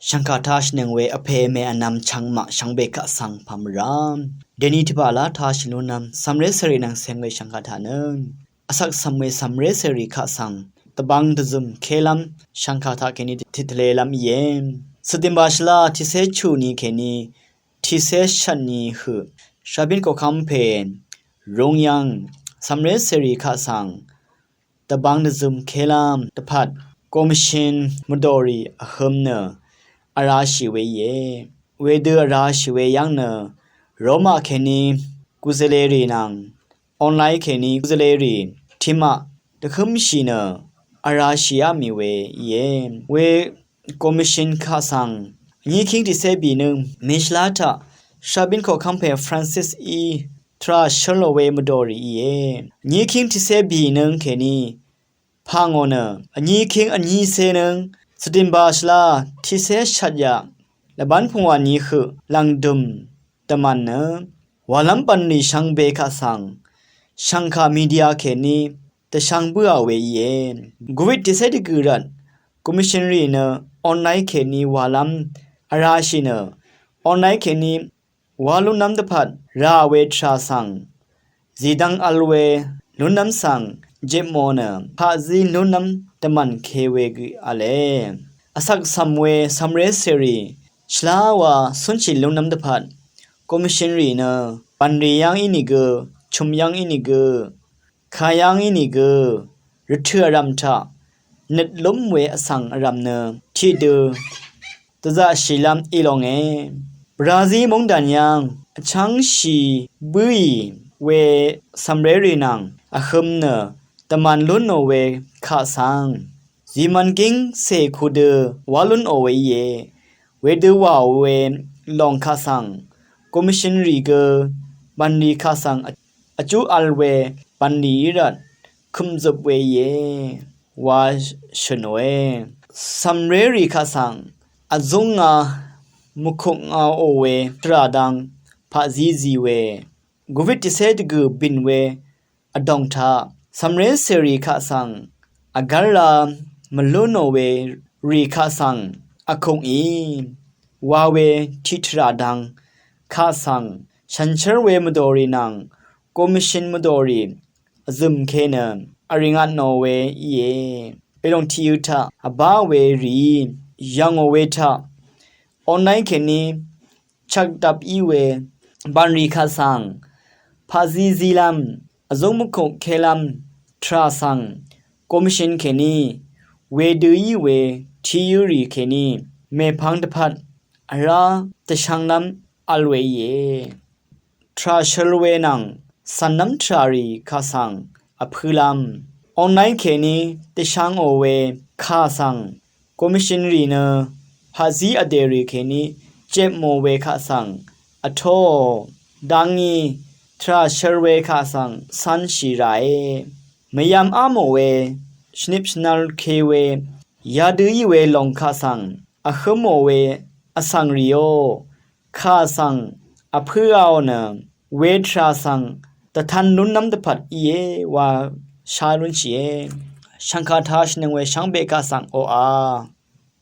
ชังคาทาชนึงเวอเพเมอนำชังมะชังเบกะสังพามรามเดนีทบาลาทาชลุนำสัมเรสรีนังเซงเวชังคาทานึงอสักสัมเวสัมเรสรีคะสังตะบังตะซุมเคลัมชังคาทาเคนีทิทเลลัมเยมสติมบาชลาทิเซชูนีเคนีทิเซชันนีหือชาบินโกคัมเพนรงยังสัมเรสรีคะสังตะบังตะซุมเคลัมตะพัดคอมมิชชันมดอรีอะฮัมเนอาราชิเวเยเวเดอราชิเวยังเนโรมาเคนีกุเซเลรีนังออนไลน์เคนีกุเซเลรีทิมะตะคึมชีเนอาราชิยามีเวเยเวคอมมิชชันคาสังญีคิงติเซบีนึงมิชลาตาชาบินโคคัมเพฟรานซิสอีทราชโลเวมดอรีเยญีคิงติเซบีนึงเคนีพางอเนญีคิงอันญีเซนึงสติมบาชลาทิเซชัดยาและบันพงวานีคือลังดุมตะมันเนวาลัมปันนีชังเบคาสังชังคามีเดียเคนีแต่ชังบัวเวเยกูวิดทิเซดิกุรันคอมมิชชันรีเนออนไลน์เคนีวาลัมอาราชิเนออนไลน์เคนีวาลุนัมตะพัดราเวทราสังจีดังอัลเวลุนัมสังเจมอนพาซีลุนัมตะมันเคเวกุอาเลอสักซัมเวซัมเรเซรีชลาวาสุนชิลุนัมตะพัดคอมมิชชันรีเนปันรียังอินิเกชุมยังอินิเกขายังอินิเกรเทือรัมทะเน็ดล้มเวอสังอรัมเนที่เดตะจะชิลัมอีลองเอบราซิลมงดันยังชังชีบุยเวซัมเรรีนังอะคัมเนตะมันลุนโนเวคะสังจีมันกิงเซคูเดวาลุนโอเวเยเวเดวาเวลองคะสังคอมมิชชันรีเกบันนีคะสังอจูอัลเวบันนีรัดคุมจบเวเยวาชโนเอซัมเรรีคะสังอจงงามุขงาโอเวตราดังพะซีซีเวกูวิติเซดกูบินเวอดองทาซัมเรเซรีคะสังอาการลามโลโนเวรีคะสังอคงอีวาเวทิตราดังคะสังฉันเชเวมดอรีนังคอมมิชชันมดอรีซึมเคเนอริงันโนเวเยเปลงทิยุทาอบาเวรียังโอเวทาออนไลน์เคนีชักดับอีเวบันรีคะสังพาซีซีลัมอจงมุขเคลัมทราสังคอมมิชชันเคนีเวดูอีเวทียูรีเคนีเมพังตะพัดอาราตะชังนัมอัลเวเยทราชลเวนังสันนัมทรารีคะสังอพืลัมออนไลน์เคนีตะชังโอเวคะสังคอมมิชชันรีเนพาซีอเดรีเคนีเจมโมเวคะสังอโทดังงีทราชลเวคะสังสันชีไรมยามอาโมเวชนิปชนัลเคเวยาดูอีเวลองคะสังอะคัมโมเวอสังริโอคะสังอพือเอาเนเวทราสังตะทันนุนนัมตะพัดเยวาชาลุนชีชังคาทาชนึงเวชังเบกาสังโออา